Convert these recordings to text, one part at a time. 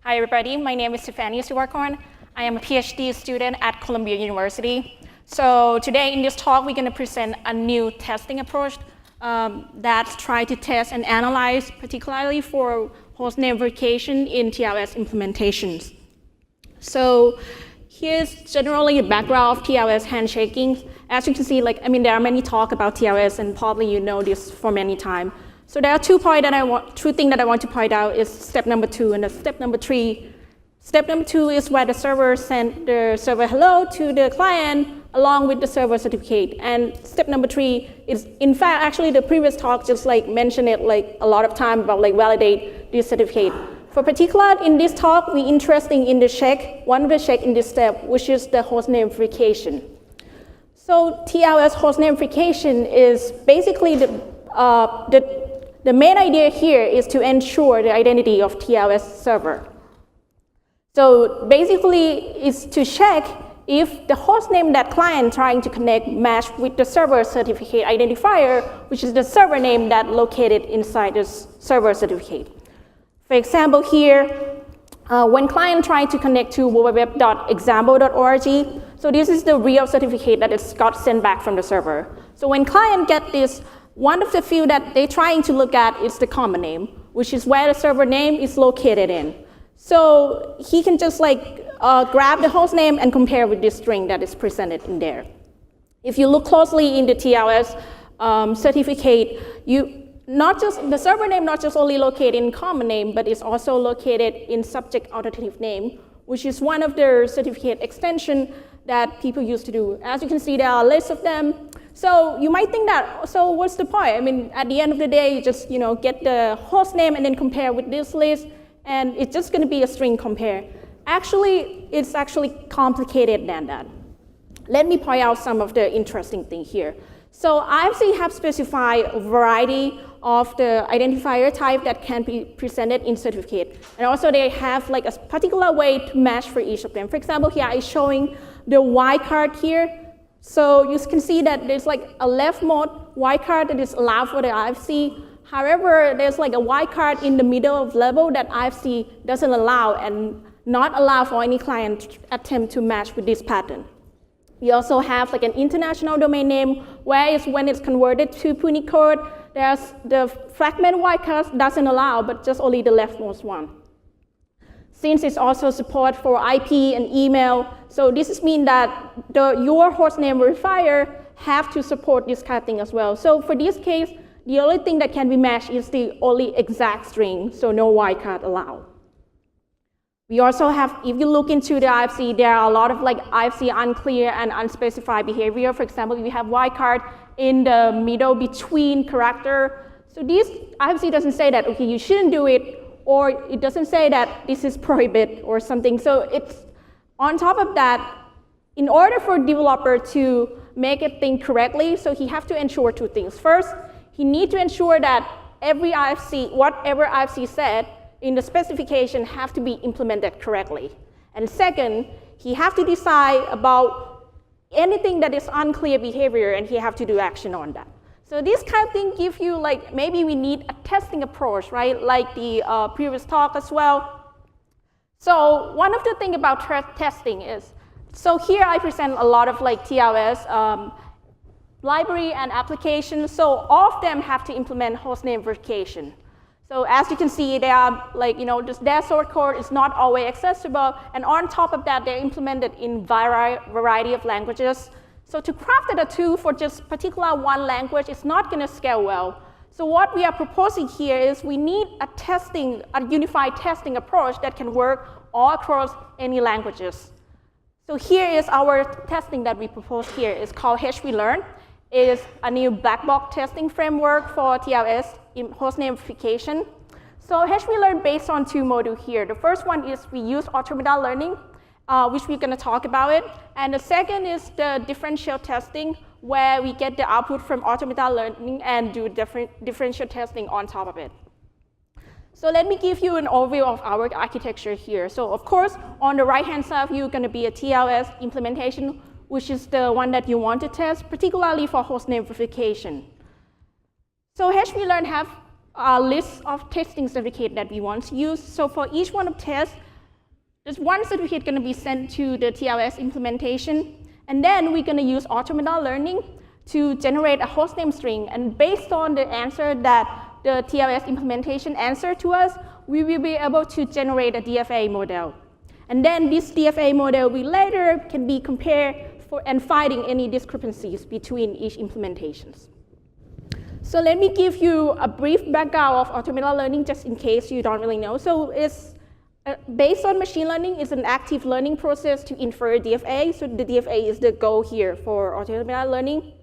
Hi, everybody. My name is Sivakorn. I am a PhD student at Columbia University. So today in this talk, we're going to present a new testing approach that tries to test and analyze, particularly for hostname verification in TLS implementations. So here's generally the background of TLS handshaking. As you can see, there are many talks about TLS, and probably you know this for many times. So there are two things that I want to point out is step number 2 and step number 3. Step number 2 is where the server sent the server hello to the client along with the server certificate. And step number 3 is, in fact, actually the previous talk just mentioned it a lot of time about validate this certificate. For particular, in this talk, we're interested in the check, one of the check in this step, which is the hostname verification. So TLS hostname verification is basically the main idea here is to ensure the identity of TLS server. So basically, it's to check if the hostname that client trying to connect match with the server certificate identifier, which is the server name that located inside the server certificate. For example, here, when client trying to connect to www.example.org, so this is the real certificate that is got sent back from the server. So when client get this, one of the fields that they're trying to look at is the common name, which is where the server name is located in. So he can just grab the host name and compare with this string that is presented in there. If you look closely in the TLS certificate, the server name not just only located in common name, but it's also located in subject alternative name, which is one of the certificate extension that people used to do. As you can see, there are a list of them. So you might think that, so what's the point? At the end of the day, you just get the host name and then compare with this list, and it's just going to be a string compare. Actually, it's actually complicated than that. Let me point out some of the interesting things here. So IFC have specified a variety of the identifier type that can be presented in certificate. And also they have a particular way to match for each of them. For example, here I'm showing the wildcard here. So you can see that there's a left mode wildcard that is allowed for the IFC. However, there's a wildcard in the middle of level that IFC doesn't allow and not allow for any client attempt to match with this pattern. We also have an international domain name where when it's converted to Punicode, there's the fragment wildcard doesn't allow, but just only the leftmost one. Since it's also support for IP and email, so this means that your hostname verifier have to support this kind of thing as well. So for this case, the only thing that can be matched is the only exact string, so no wildcard allowed. We also have, if you look into the IFC, there are a lot of IFC unclear and unspecified behavior. For example, if you have wildcard in the middle between character, so this IFC doesn't say that, okay, you shouldn't do it, or it doesn't say that this is prohibited or something. So it's on top of that, in order for a developer to make a thing correctly, so he has to ensure 2 things. First, he needs to ensure that every IFC, whatever IFC said in the specification have to be implemented correctly. And second, he has to decide about anything that is unclear behavior, and he has to do action on that. So this kind of thing gives you maybe we need a testing approach, right? Like the previous talk as well. So one of the things about testing is, so here I present a lot of TLS library and applications. So all of them have to implement hostname verification. So as you can see, they are their source code is not always accessible, and on top of that, they're implemented in variety of languages. So to craft a tool for just particular one language is not going to scale well. So what we are proposing here is we need a unified testing approach that can work all across any languages. So here is our testing that we propose here. It's called HVLearn. It is a new black box testing framework for TLS in hostname verification. So HVLearn based on 2 modules here. The first one is we use automata learning, which we're going to talk about it. And the second is the differential testing, where we get the output from automata learning and do differential testing on top of it. So let me give you an overview of our architecture here. So of course, on the right-hand side, you're going to be a TLS implementation, which is the one that you want to test, particularly for hostname verification. So HVLearn have a list of testing certificates that we want to use. So for each one of tests, There's one certificate going to be sent to the TLS implementation, and then we're going to use automata learning to generate a hostname string. And based on the answer that the TLS implementation answered to us, we will be able to generate a DFA model. And then this DFA model we later can be compared for and finding any discrepancies between each implementations. So let me give you a brief background of automata learning just in case you don't really know. So it's based on machine learning, it's an active learning process to infer DFA. So the DFA is the goal here for automata learning.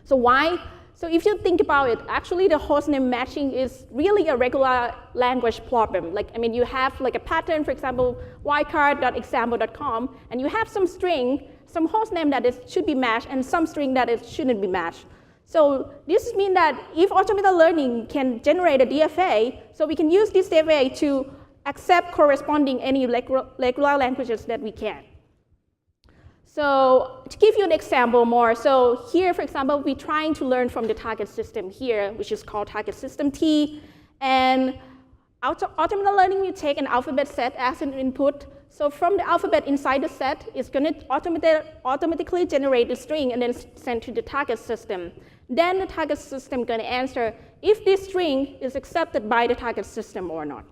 So why? So if you think about it, actually the hostname matching is really a regular language problem. Like, I mean, you have like a pattern, for example, wildcard.example.com, and you have some string, some hostname that should be matched, and some string that it shouldn't be matched. So this means that if automata learning can generate a DFA, so we can use this DFA to accept corresponding any regular languages that we can. So to give you an example more, so here, for example, we're trying to learn from the target system here, which is called target system T. And automata learning will take an alphabet set as an input. So from the alphabet inside the set, it's going to automatically generate the string and then send to the target system. Then the target system is going to answer if this string is accepted by the target system or not.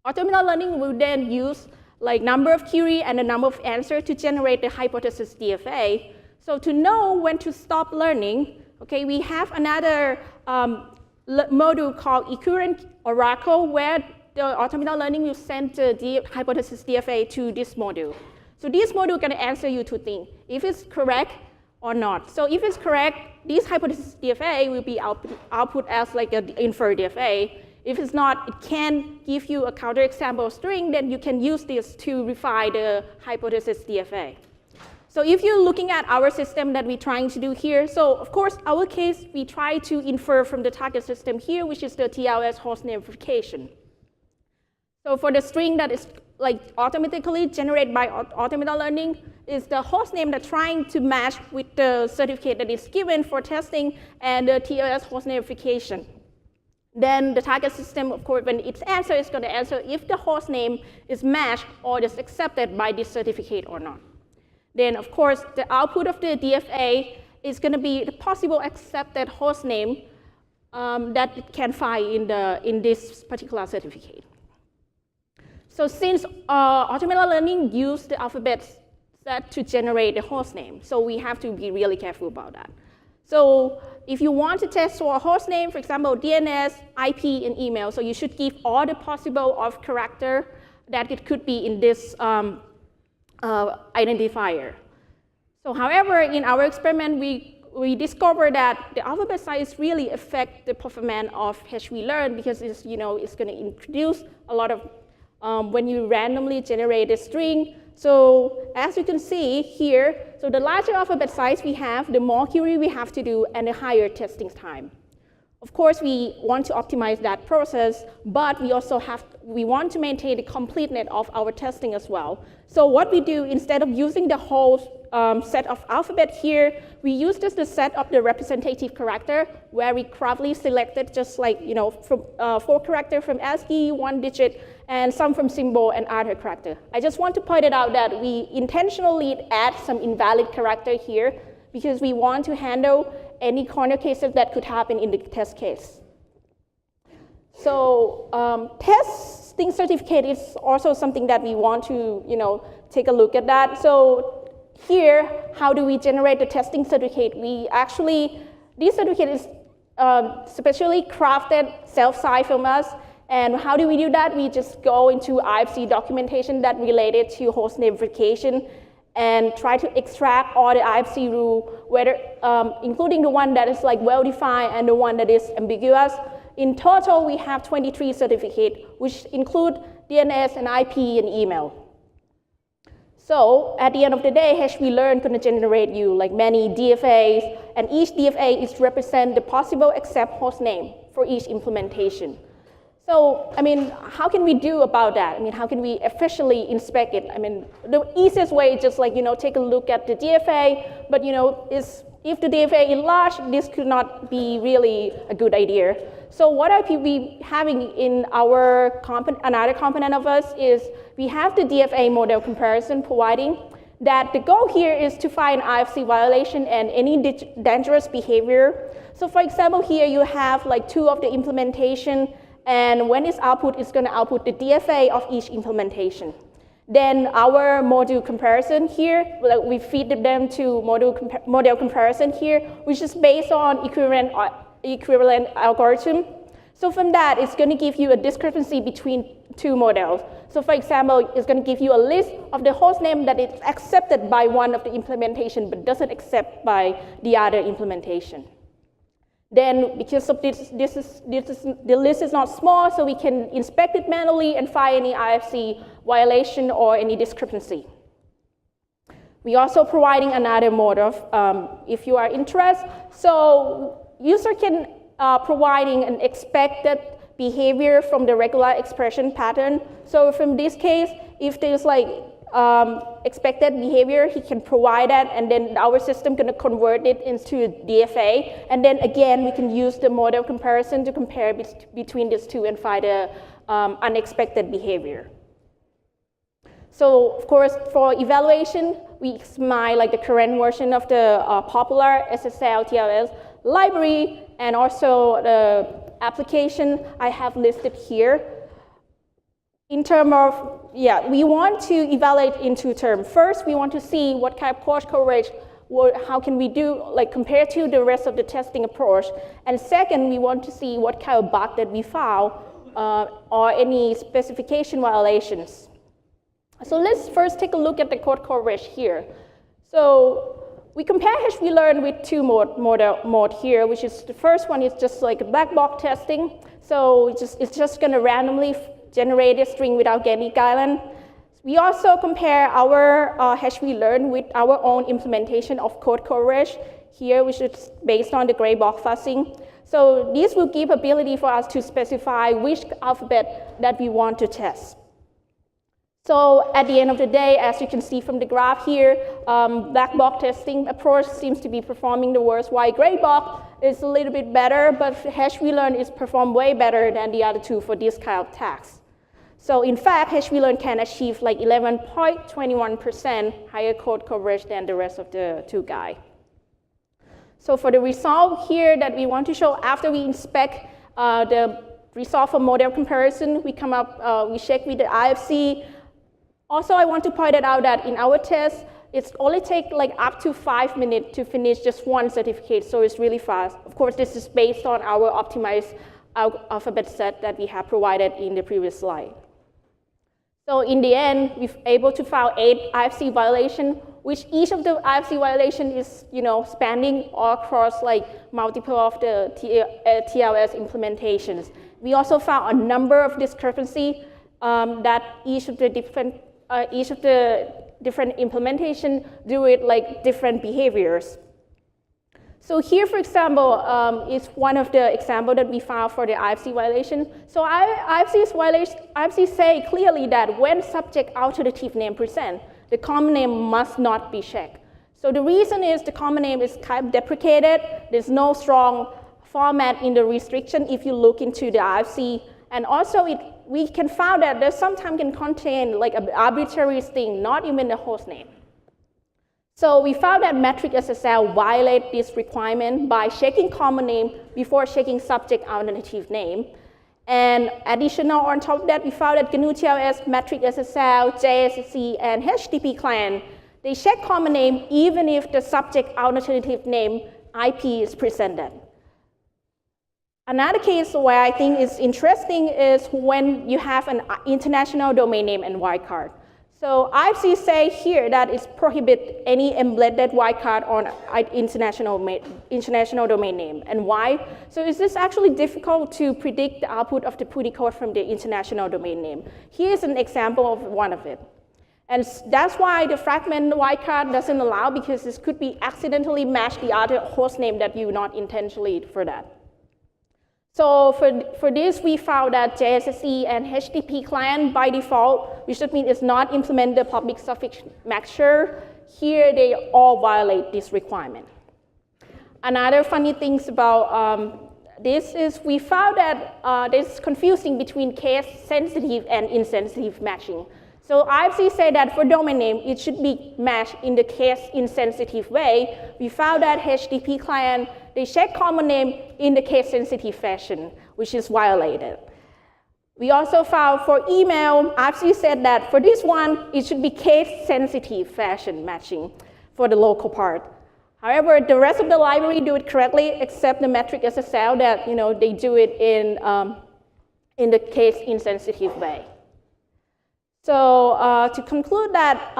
Automata learning will then use like number of query and the number of answer to generate the hypothesis DFA. So to know when to stop learning, okay, we have another module called equivalent oracle where the automata learning will send the hypothesis DFA to this module. So this module is going to answer you two things, if it's correct or not. So if it's correct, this hypothesis DFA will be output as like an inferred DFA. If it's not, it can give you a counterexample string, then you can use this to refine the hypothesis DFA. So if you're looking at our system that we're trying to do here, so of course, our case, we try to infer from the target system here, which is the TLS hostname verification. So for the string that is like automatically generated by automata learning, is the hostname that's trying to match with the certificate that is given for testing and the TLS hostname verification. Then the target system, of course, when its answer is going to answer if the hostname is matched or is accepted by this certificate or not. Then, of course, the output of the DFA is going to be the possible accepted hostname that it can find in this particular certificate. So since automata learning used the alphabet set to generate the hostname, so we have to be really careful about that. So if you want to test for a hostname, for example, DNS, IP, and email, so you should give all the possible of character that it could be in this identifier. So however, in our experiment, we discovered that the alphabet size really affects the performance of HVLearn because it's, it's going to introduce a lot of, when you randomly generate a string. So as you can see here, so the larger alphabet size we have, the more query we have to do, and the higher testing time. Of course, we want to optimize that process, but we want to maintain the completeness of our testing as well. So what we do, instead of using the whole set of alphabet here, we use just the set of the representative character, where we craftily selected just like, from 4 characters from ASCII, 1 digit, and some from symbol and other character. I just want to point it out that we intentionally add some invalid character here because we want to handle any corner cases that could happen in the test case. So testing certificate is also something that we want to, take a look at that. So here, how do we generate the testing certificate? This certificate is specially crafted self-signed from us. And how do we do that? We just go into IFC documentation that related to hostname verification and try to extract all the IFC rule, whether, including the one that is like well-defined and the one that is ambiguous. In total, we have 23 certificates, which include DNS and IP and email. So at the end of the day, HVLearn going to generate you like many DFAs, and each DFA is represent the possible accept hostname for each implementation. So, I mean, how can we do about that? I mean, how can we officially inspect it? I mean, the easiest way is just like, take a look at the DFA, but, it's if the DFA is large, this could not be really a good idea. So what I will be having in our another component of us is we have the DFA model comparison providing that the goal here is to find IFC violation and any dangerous behavior. So for example, here you have like 2 of the implementation, and when it's output, it's going to output the DFA of each implementation. Then our module comparison here, we feed them to model comparison here, which is based on equivalent algorithm. So from that, it's going to give you a discrepancy between 2 models. So for example, it's going to give you a list of the host name that is accepted by one of the implementation, but doesn't accept by the other implementation. Then, because of the list is not small, so we can inspect it manually and find any IFC violation or any discrepancy. We also providing another mode of, if you are interested. So user can providing an expected behavior from the regular expression pattern. So from this case, if there's like expected behavior, he can provide that, and then our system going to convert it into DFA. And then again, we can use the model comparison to compare between these 2 and find the unexpected behavior. So of course, for evaluation, we examine like the current version of the popular SSL TLS library, and also the application I have listed here. In terms of, we want to evaluate in 2 terms. First, we want to see what kind of course coverage, how can we do, like compare to the rest of the testing approach. And second, we want to see what kind of bug that we found or any specification violations. So let's first take a look at the code coverage here. So we compare HVLearn with 2 mode here, which is the first one is just like a black box testing. So it's just going to randomly generate a string without any guideline. We also compare our HVLearn with our own implementation of code coverage here, which is based on the gray box fuzzing. So this will give ability for us to specify which alphabet that we want to test. So at the end of the day, as you can see from the graph here, black box testing approach seems to be performing the worst, while gray box is a little bit better, but HVLearn is performed way better than the other 2 for this kind of tasks. So in fact, HVLearn can achieve like 11.21% higher code coverage than the rest of the 2 guys. So for the result here that we want to show, after we inspect the result for model comparison, we come up, we check with the IFC. Also, I want to point it out that in our test, it's only take like up to 5 minutes to finish just 1 certificate, so it's really fast. Of course, this is based on our optimized alphabet set that we have provided in the previous slide. So in the end, we're able to find 8 IFC violations, which each of the IFC violation is, spanning all across like multiple of the TLS implementations. We also found a number of discrepancies that each of the different implementation do it like different behaviors. So here, for example, is one of the examples that we found for the IFC violation. So IFC say clearly that when subject alternative name present, the common name must not be checked. So the reason is the common name is type deprecated. There's no strong format in the restriction if you look into the IFC. And also we can find that there sometimes can contain like an arbitrary string, not even the host name. So we found that metric SSL violate this requirement by checking common name before checking subject alternative name. And additional on top of that, we found that GNU TLS, metric SSL, JSC, and HTTP client, they check common name even if the subject alternative name IP is presented. Another case where I think is interesting is when you have an international domain name and wildcard. So IFC say here that it prohibits any embedded wildcard on international domain name. And why? So is this actually difficult to predict the output of the PuTTY code from the international domain name? Here's an example of one of it. And that's why the fragment wildcard doesn't allow, because this could be accidentally matched the other host name that you not intentionally for that. So for this, we found that JSC and HTTP client by default, which means it's not implement the public suffix mixture. Here, they all violate this requirement. another funny things about this is we found that there's confusing between case-sensitive and insensitive matching. So IFC said that for domain name, it should be matched in the case-insensitive way. We found that HTTP client, they check common name in the case-sensitive fashion, which is violated. We also found for email, IFC said that for this one, it should be case-sensitive fashion matching for the local part. However, the rest of the library do it correctly, except the metric SSL that they do it in the case-insensitive way. So to conclude that,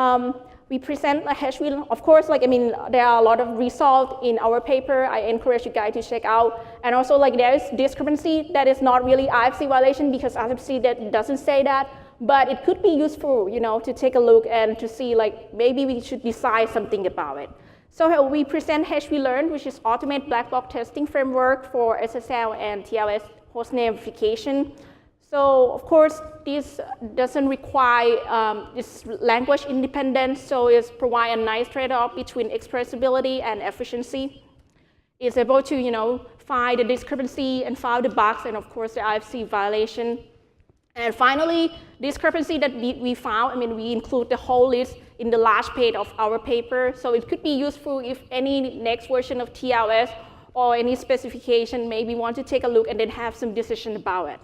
we present a HVLearn. Of course, there are a lot of results in our paper. I encourage you guys to check out. And also, there is discrepancy that is not really IFC violation because IFC that doesn't say that. But it could be useful, to take a look and to see, maybe we should decide something about it. So we present HVLearn, which is automated black box testing framework for SSL and TLS hostname verification. So of course, this doesn't require this language independence, so it provides a nice trade-off between expressibility and efficiency. It's able to find the discrepancy and find the bugs, and of course the IFC violation. And finally, discrepancy that we found, we include the whole list in the last page of our paper, so it could be useful if any next version of TLS or any specification maybe want to take a look and then have some decision about it.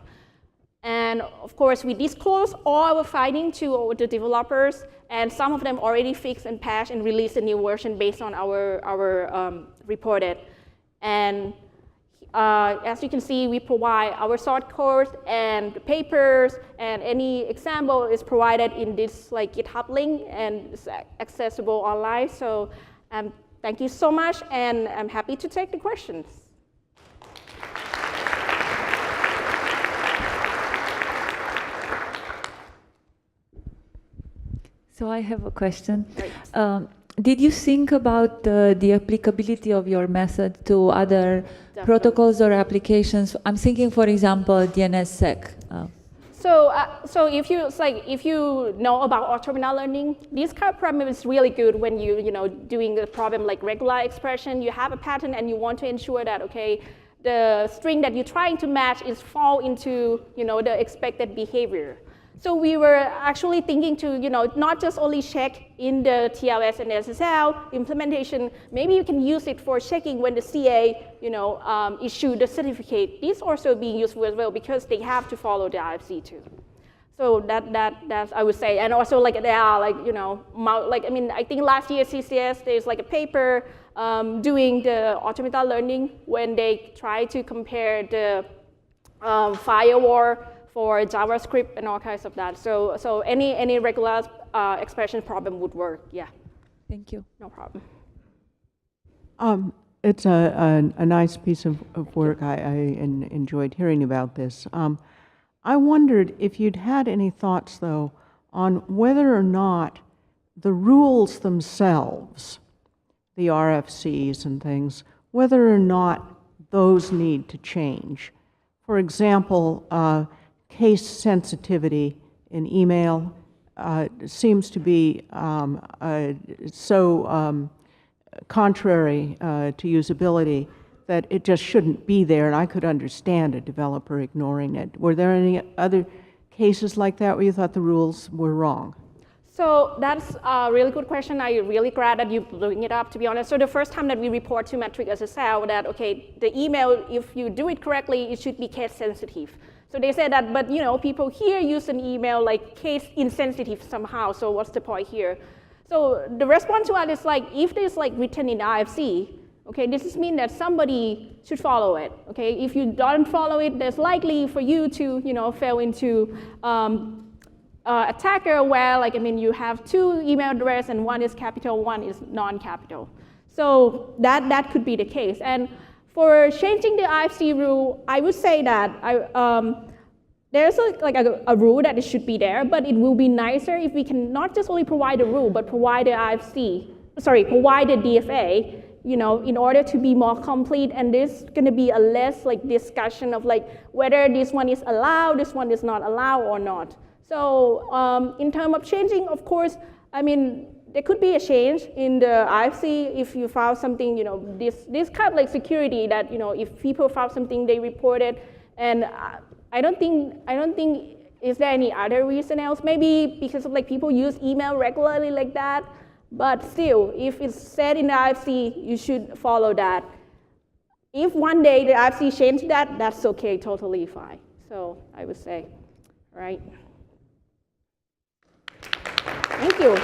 And of course, we disclose all our findings to the developers, and some of them already fixed and patched and released a new version based on our reported. And as you can see, we provide our source code and the papers, and any example is provided in this GitHub link, and it's accessible online. So thank you so much, and I'm happy to take the questions. So I have a question. Did you think about the applicability of your method to other protocols or applications? I'm thinking, for example, DNSSEC. So if you know about automata learning, this kind of problem is really good when doing a problem like regular expression. You have a pattern and you want to ensure that the string that you're trying to match is fall into the expected behavior. So we were actually thinking to not just only check in the TLS and SSL implementation. Maybe you can use it for checking when the CA issue the certificate. This also being useful as well because they have to follow the IFC too. So that's I would say. And also there are I think last year CCS there's a paper doing the automata learning when they try to compare the firewall for JavaScript and all kinds of that. So any regular expression problem would work, yeah. Thank you. No problem. It's a nice piece of work. I enjoyed hearing about this. I wondered if you'd had any thoughts, though, on whether or not the rules themselves, the RFCs and things, whether or not those need to change. For example, case sensitivity in email seems to be so contrary to usability that it just shouldn't be there, and I could understand a developer ignoring it. Were there any other cases like that where you thought the rules were wrong? So that's a really good question. I'm really glad that you bring it up, to be honest. So the first time that we report to Metric SSL that, the email, if you do it correctly, it should be case sensitive. So they said that, but people here use an email case insensitive somehow, so what's the point here? So the response to that is if there's written in IFC, this means that somebody should follow it, If you don't follow it, there's likely for you to, fall into attacker where, you have two email addresses and one is capital, one is non-capital. So that could be the case. And for changing the IFC rule, I would say that there's a rule that it should be there, but it will be nicer if we can not just only provide the rule, but provide the provide the DFA, in order to be more complete. And there's going to be a less discussion of whether this one is allowed, this one is not allowed or not. So in terms of changing, of course, there could be a change in the IFC if you found something, this kind of like security that, if people found something, they report it. And I don't think, is there any other reason else? Maybe because of like people use email regularly like that. But still, if it's said in the IFC, you should follow that. If one day the IFC changed that, that's okay, totally fine. So I would say, all right. Thank you.